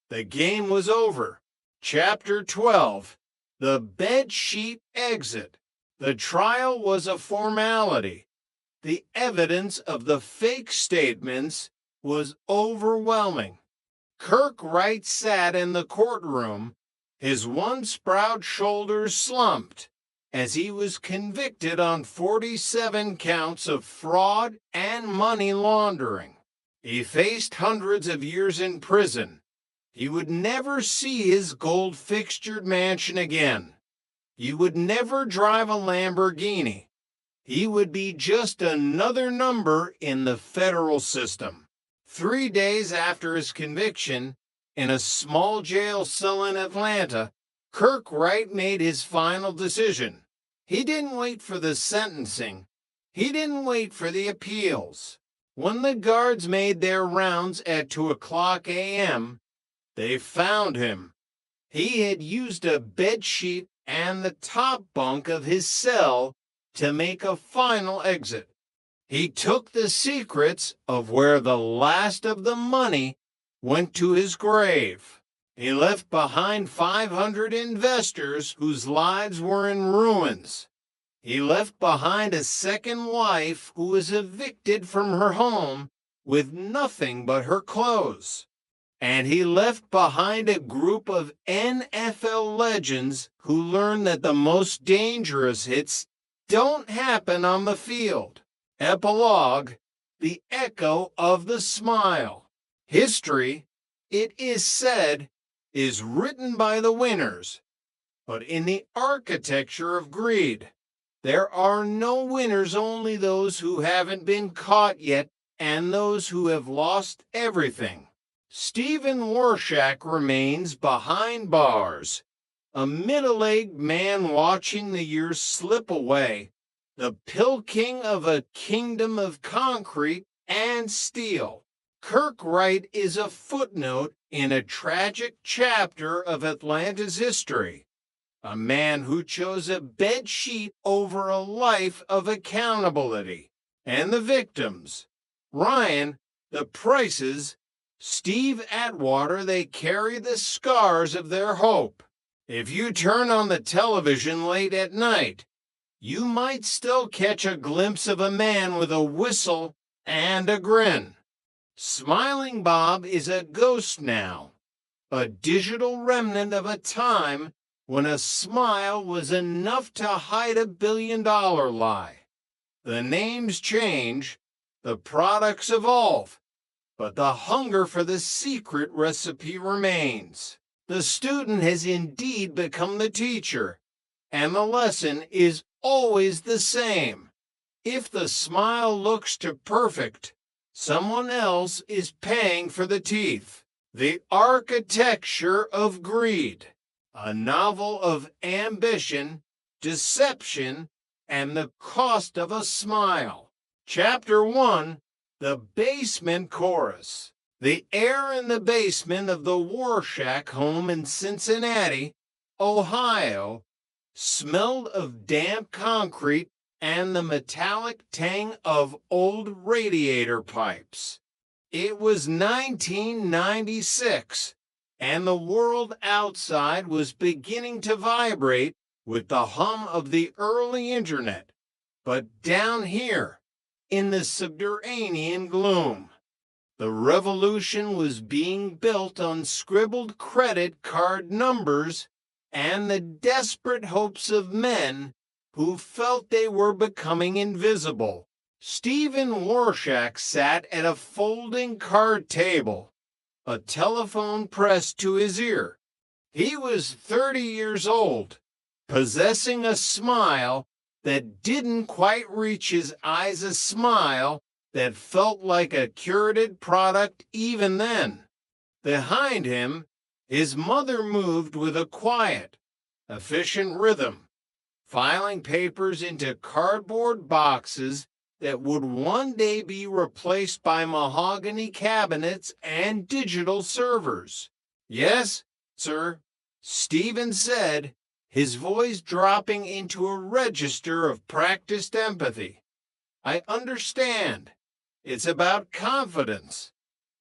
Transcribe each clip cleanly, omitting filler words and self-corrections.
The game was over. Chapter 12. The Bedsheet Exit. The trial was a formality. The evidence of the fake statements was overwhelming. Kirk Wright sat in the courtroom, his once proud shoulders slumped, as he was convicted on 47 counts of fraud and money laundering. He faced hundreds of years in prison. He would never see his gold-fixtured mansion again. He would never drive a Lamborghini. He would be just another number in the federal system. 3 days after his conviction, in a small jail cell in Atlanta, Kirk Wright made his final decision. He didn't wait for the sentencing. He didn't wait for the appeals. When the guards made their rounds at 2:00 a.m., they found him. He had used a bedsheet and the top bunk of his cell to make a final exit. He took the secrets of where the last of the money went to his grave. He left behind 500 investors whose lives were in ruins. He left behind a second wife who was evicted from her home with nothing but her clothes. And he left behind a group of NFL legends who learned that the most dangerous hits don't happen on the field. Epilogue, the echo of the smile. History, it is said, is written by the winners. But in the architecture of greed, there are no winners, only those who haven't been caught yet and those who have lost everything. Stephen Warshak remains behind bars, a middle-aged man watching the years slip away, the pill king of a kingdom of concrete and steel. Kirk Wright is a footnote in a tragic chapter of Atlanta's history, a man who chose a bedsheet over a life of accountability. And the victims, Ryan, the Prices, Steve Atwater, they carry the scars of their hope. If you turn on the television late at night, you might still catch a glimpse of a man with a whistle and a grin. Smiling Bob is a ghost now, a digital remnant of a time when a smile was enough to hide a billion-dollar lie. The names change, the products evolve, but the hunger for the secret recipe remains. The student has indeed become the teacher, and the lesson is always the same. If the smile looks too perfect, someone else is paying for the teeth. The Architecture of Greed, a novel of ambition, deception, and the cost of a smile. Chapter 1. The Basement Chorus. The air in the basement of the Warshak home in Cincinnati, Ohio, smelled of damp concrete and the metallic tang of old radiator pipes. It was 1996, and the world outside was beginning to vibrate with the hum of the early internet. But down here, in the subterranean gloom, the revolution was being built on scribbled credit card numbers and the desperate hopes of men who felt they were becoming invisible. Stephen Warshak sat at a folding card table, a telephone pressed to his ear. He was 30 years old, possessing a smile that didn't quite reach his eyes, a smile that felt like a curated product even then. Behind him, his mother moved with a quiet, efficient rhythm, filing papers into cardboard boxes that would one day be replaced by mahogany cabinets and digital servers. "Yes, sir," Stephen said, his voice dropping into a register of practiced empathy. "I understand. It's about confidence.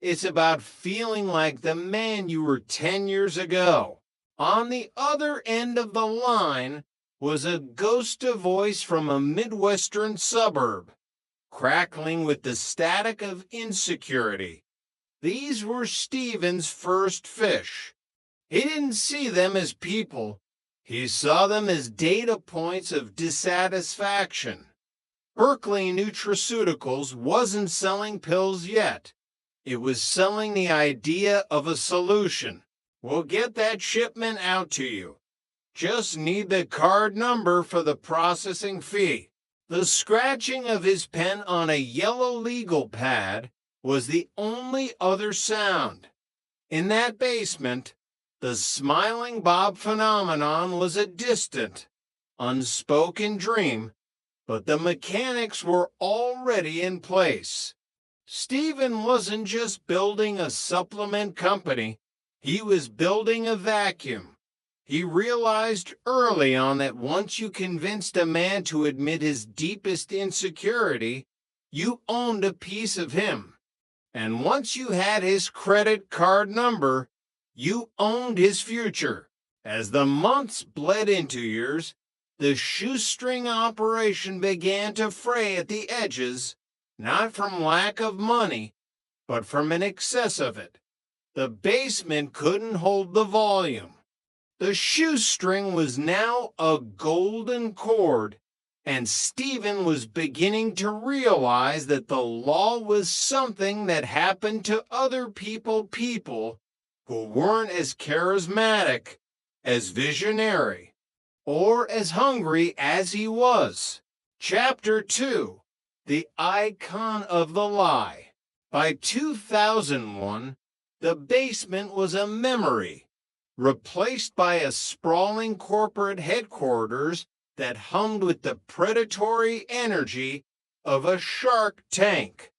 It's about feeling like the man you were 10 years ago. On the other end of the line was a ghost of voice from a Midwestern suburb, crackling with the static of insecurity. These were Stephen's first fish. He didn't see them as people. He saw them as data points of dissatisfaction. Berkeley Nutraceuticals wasn't selling pills yet. It was selling the idea of a solution. We'll get that shipment out to you. Just need the card number for the processing fee. The scratching of his pen on a yellow legal pad was the only other sound. In that basement, the smiling Bob phenomenon was a distant, unspoken dream, but the mechanics were already in place. Stephen wasn't just building a supplement company, he was building a vacuum. He realized early on that once you convinced a man to admit his deepest insecurity, you owned a piece of him. And once you had his credit card number, you owned his future. As the months bled into years, the shoestring operation began to fray at the edges, not from lack of money, but from an excess of it. The basement couldn't hold the volume. The shoestring was now a golden cord, and Stephen was beginning to realize that the law was something that happened to other people who weren't as charismatic, as visionary, or as hungry as he was. Chapter 2: The Icon of the Lie. By 2001, the basement was a memory, replaced by a sprawling corporate headquarters that hummed with the predatory energy of a shark tank.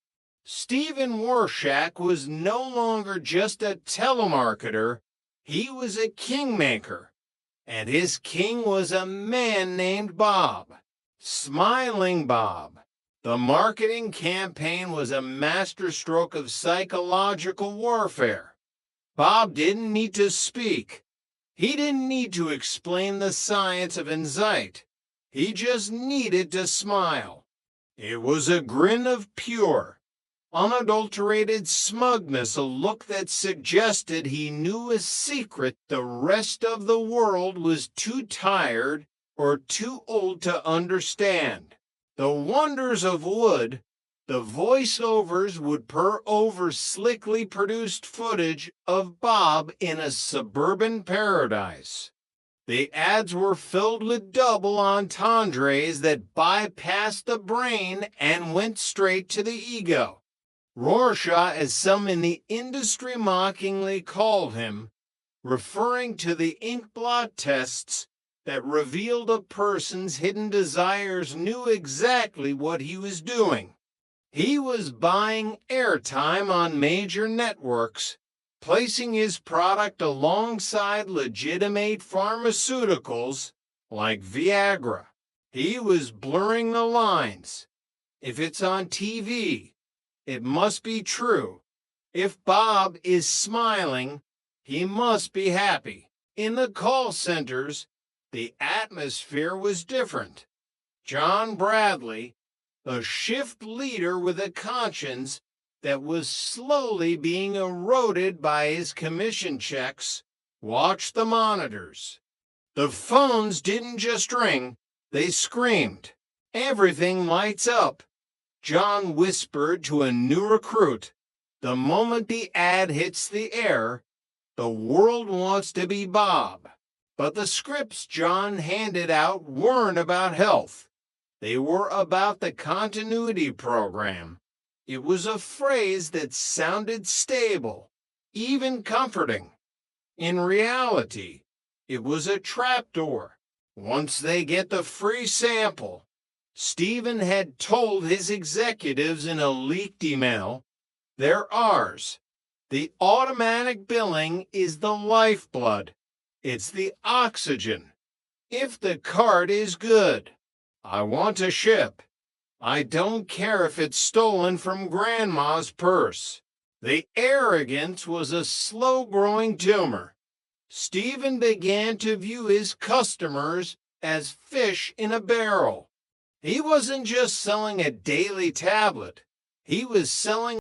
Stephen Warshak was no longer just a telemarketer, he was a kingmaker, and his king was a man named Bob. Smiling Bob. The marketing campaign was a masterstroke of psychological warfare. Bob didn't need to speak. He didn't need to explain the science of insight. He just needed to smile. It was a grin of pure, unadulterated smugness, a look that suggested he knew a secret the rest of the world was too tired or too old to understand. The wonders of wood, the voiceovers would purr over slickly produced footage of Bob in a suburban paradise. The ads were filled with double entendres that bypassed the brain and went straight to the ego. Rorschach, as some in the industry mockingly called him, referring to the inkblot tests that revealed a person's hidden desires, knew exactly what he was doing. He was buying airtime on major networks, placing his product alongside legitimate pharmaceuticals like Viagra. He was blurring the lines. If it's on TV, it must be true. If Bob is smiling, he must be happy. In the call centers, the atmosphere was different. John Bradley, a shift leader with a conscience that was slowly being eroded by his commission checks, watched the monitors. The phones didn't just ring, they screamed. Everything lights up. John whispered to a new recruit. The moment the ad hits the air, the world wants to be Bob. But the scripts John handed out weren't about health. They were about the continuity program. It was a phrase that sounded stable, even comforting. In reality, it was a trapdoor. Once they get the free sample, Stephen had told his executives in a leaked email, they're ours. The automatic billing is the lifeblood. It's the oxygen. If the card is good, I want to ship. I don't care if it's stolen from grandma's purse. The arrogance was a slow-growing tumor. Stephen began to view his customers as fish in a barrel. He wasn't just selling a daily tablet. He was selling